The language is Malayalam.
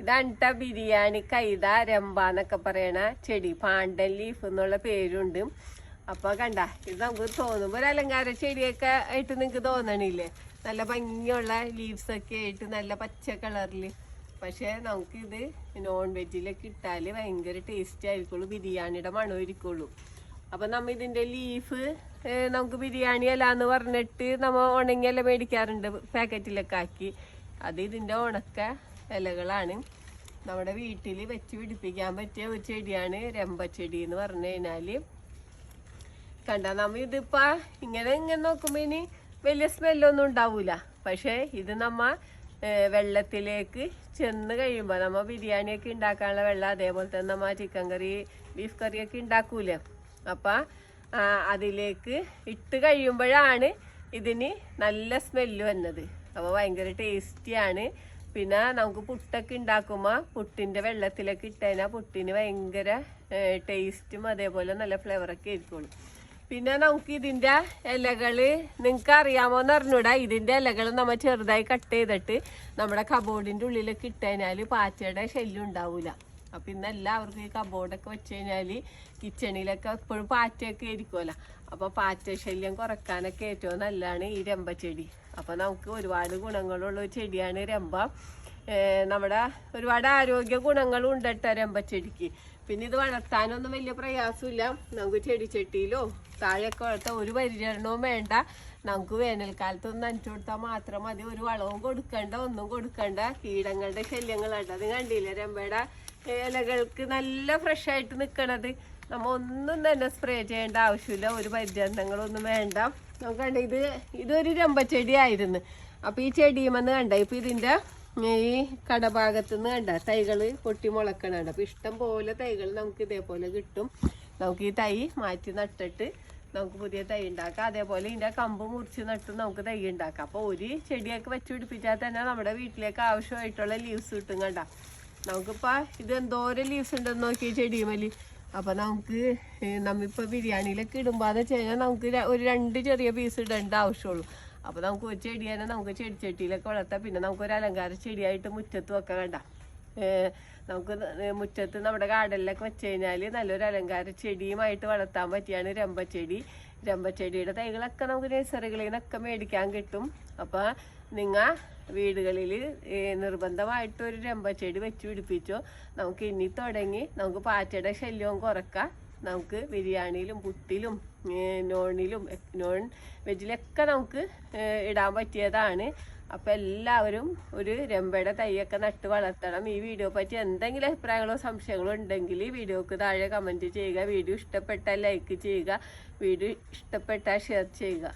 ഇതാണ് ബിരിയാണി കൈത രമ്പ എന്നൊക്കെ പറയണ ചെടി. പാണ്ടൻ ലീഫ് എന്നുള്ള പേരുണ്ട്. അപ്പൊ കണ്ട, ഇത് നമുക്ക് തോന്നുമ്പോ ഒരു അലങ്കാര ചെടിയൊക്കെ ആയിട്ട് നിങ്ങക്ക് തോന്നണില്ലേ? നല്ല ഭംഗിയുള്ള ലീവ്സ് ഒക്കെ ആയിട്ട് നല്ല പച്ച കളറില്. പക്ഷെ നമുക്കിത് നോൺ വെജിലൊക്കെ ഇട്ടാല് ഭയങ്കര ടേസ്റ്റ് ആയിരിക്കുള്ളൂ, ബിരിയാണിയുടെ മണം ഇരിക്കുള്ളൂ. അപ്പൊ നമ്മ ഇതിന്റെ ലീഫ് നമുക്ക് ബിരിയാണി അല്ലാന്ന് പറഞ്ഞിട്ട് നമ്മ ഉണങ്ങിയെല്ലാം മേടിക്കാറുണ്ട് പാക്കറ്റിലൊക്കെ ആക്കി. അത് ഇതിന്റെ ഉണക്ക ഇലകളാണ്. നമ്മുടെ വീട്ടിൽ വെച്ച് പിടിപ്പിക്കാൻ പറ്റിയ ഒരു ചെടിയാണ് രമ്പച്ചെടി എന്ന് പറഞ്ഞു കഴിഞ്ഞാല്. കണ്ട, നമ്മ ഇതിപ്പോ ഇങ്ങനെ നോക്കുമ്പോ ഇനി വലിയ സ്മെല്ലൊന്നും ഉണ്ടാവൂല. പക്ഷെ ഇത് നമ്മ വെള്ളത്തിലേക്ക് ചെന്ന് കഴിയുമ്പോൾ നമ്മ ബിരിയാണിയൊക്കെ ഉണ്ടാക്കാനുള്ള വെള്ളം, അതേപോലെ തന്നെ നമ്മ ചിക്കൻ കറി ബീഫ് കറിയൊക്കെ ഉണ്ടാക്കൂലേ, അപ്പൊ അതിലേക്ക് ഇട്ട് കഴിയുമ്പോഴാണ് ഇതിന് നല്ല സ്മെല്ല് വന്നത്. അപ്പോൾ ഭയങ്കര ടേസ്റ്റിയാണ്. പിന്നെ നമുക്ക് പുട്ടൊക്കെ ഉണ്ടാക്കുമ്പോൾ പുട്ടിൻ്റെ വെള്ളത്തിലൊക്കെ ഇട്ടുകഴിഞ്ഞാൽ പുട്ടിന് ഭയങ്കര ടേസ്റ്റും അതേപോലെ നല്ല ഫ്ലേവറൊക്കെ ആയിരിക്കുള്ളൂ. പിന്നെ നമുക്ക് ഇതിൻ്റെ ഇലകള് നിങ്ങൾക്ക് അറിയാമോന്ന് അറിഞ്ഞൂടാ. ഇതിൻ്റെ ഇലകൾ നമ്മൾ ചെറുതായി കട്ട് ചെയ്തിട്ട് നമ്മുടെ കബോർഡിൻ്റെ ഉള്ളിലൊക്കെ ഇട്ട് കഴിഞ്ഞാൽ പാറ്റയുടെ ശല്യം ഉണ്ടാവില്ല. അപ്പം ഇന്ന് എല്ലാവർക്കും ഈ കബോർഡൊക്കെ വെച്ച് കഴിഞ്ഞാൽ കിച്ചണിലൊക്കെ എപ്പോഴും പാറ്റയൊക്കെ ആയിരിക്കുമല്ലോ. അപ്പോൾ പാറ്റ ശല്യം കുറയ്ക്കാനൊക്കെ ഏറ്റവും നല്ലതാണ് ഈ രമ്പച്ചെടി. അപ്പോൾ നമുക്ക് ഒരുപാട് ഗുണങ്ങളുള്ള ഒരു ചെടിയാണ് രമ്പ. നമ്മുടെ ഒരുപാട് ആരോഗ്യ ഗുണങ്ങളും ഉണ്ട് കേട്ടോ രമ്പച്ചെടിക്ക്. പിന്നെ ഇത് വളർത്താനൊന്നും വലിയ പ്രയാസമില്ല. നമുക്ക് ചെടിച്ചട്ടിയിലോ താഴെയൊക്കെ വളർത്താൻ ഒരു പരിചരണവും വേണ്ട. നമുക്ക് വേനൽക്കാലത്തൊന്നും നനച്ചു കൊടുത്താൽ മാത്രം മതി. ഒരു വളവും കൊടുക്കണ്ട, ഒന്നും കൊടുക്കണ്ട. കീടങ്ങളുടെ ശല്യങ്ങളുണ്ട്. അത് കണ്ടില്ലേ, രമ്പയുടെ ഇലകൾക്ക് നല്ല ഫ്രഷ് ആയിട്ട് നിൽക്കണത്. നമ്മ ഒന്നും തന്നെ സ്പ്രേ ചെയ്യേണ്ട ആവശ്യമില്ല, ഒരു പരിചരണങ്ങളൊന്നും വേണ്ട. നമുക്ക് കണ്ട, ഇതൊരു രമ്പച്ചെടി ആയിരുന്നു. അപ്പൊ ഈ ചെടിയുമെന്ന് കണ്ട, ഇപ്പൊ ഇതിന്റെ ഈ കടഭാഗത്ത് നിന്ന് കണ്ട തൈകൾ പൊട്ടി മുളക്കണുണ്ട്. അപ്പൊ ഇഷ്ടം പോലെ തൈകൾ നമുക്ക് ഇതേപോലെ കിട്ടും. നമുക്ക് ഈ തൈ മാറ്റി നട്ടിട്ട് നമുക്ക് പുതിയ തൈ ഉണ്ടാക്കാം. അതേപോലെ ഇതിന്റെ കമ്പ് മുറിച്ച് നട്ട് നമുക്ക് തൈ ഉണ്ടാക്കാം. അപ്പൊ ഒരു ചെടിയൊക്കെ വെച്ച് പിടിപ്പിച്ചാൽ തന്നെ നമ്മുടെ വീട്ടിലേക്ക് ആവശ്യമായിട്ടുള്ള ലീവ്സ് കിട്ടും. കണ്ട, നമുക്കിപ്പോ ഇത് എന്തോരം ലീവ്സ് ഉണ്ടെന്ന് നോക്കി ചെടിയുമല്ലി. അപ്പൊ നമുക്ക് നമ്മിപ്പോ ബിരിയാണിയിലൊക്കെ ഇടുമ്പോന്ന് വെച്ച് കഴിഞ്ഞാൽ നമുക്ക് ഒരു 2 ചെറിയ പീസ് ഇടേണ്ട ആവശ്യമുള്ളൂ. അപ്പൊ നമുക്ക് ഒരു ചെടി തന്നെ നമുക്ക് ചെടിച്ചട്ടിയിലൊക്കെ വളർത്താം. പിന്നെ നമുക്കൊരു അലങ്കാര ചെടിയായിട്ട് മുറ്റത്ത് വെക്കാം. കണ്ട, നമുക്ക് മുറ്റത്ത് നമ്മുടെ ഗാർഡനിലൊക്കെ വെച്ച് കഴിഞ്ഞാൽ നല്ലൊരു അലങ്കാര ചെടിയുമായിട്ട് വളർത്താൻ പറ്റിയാണ് രമ്പച്ചെടി. രമ്പച്ചെടിയുടെ തൈകളൊക്കെ നമുക്ക് നഴ്സറികളിൽ നിന്നൊക്കെ മേടിക്കാൻ കിട്ടും. അപ്പൊ നിങ്ങൾ വീടുകളിൽ നിർബന്ധമായിട്ടൊരു രമ്പച്ചെടി വെച്ച് പിടിപ്പിച്ചോ. നമുക്ക് ഇനി തുടങ്ങി നമുക്ക് പാറ്റയുടെ ശല്യവും കുറക്കാം. നമുക്ക് ബിരിയാണിയിലും പുട്ടിലും നോൺ വെജിലൊക്കെ നമുക്ക് ഇടാൻ പറ്റിയതാണ്. അപ്പം എല്ലാവരും ഒരു രമ്പയുടെ തൈയൊക്കെ നട്ട് വളർത്തണം. ഈ വീഡിയോ പറ്റി എന്തെങ്കിലും അഭിപ്രായങ്ങളോ സംശയങ്ങളോ ഉണ്ടെങ്കിൽ വീഡിയോക്ക് താഴെ കമൻറ്റ് ചെയ്യുക. വീഡിയോ ഇഷ്ടപ്പെട്ടാൽ ലൈക്ക് ചെയ്യുക. വീഡിയോ ഇഷ്ടപ്പെട്ടാൽ ഷെയർ ചെയ്യുക.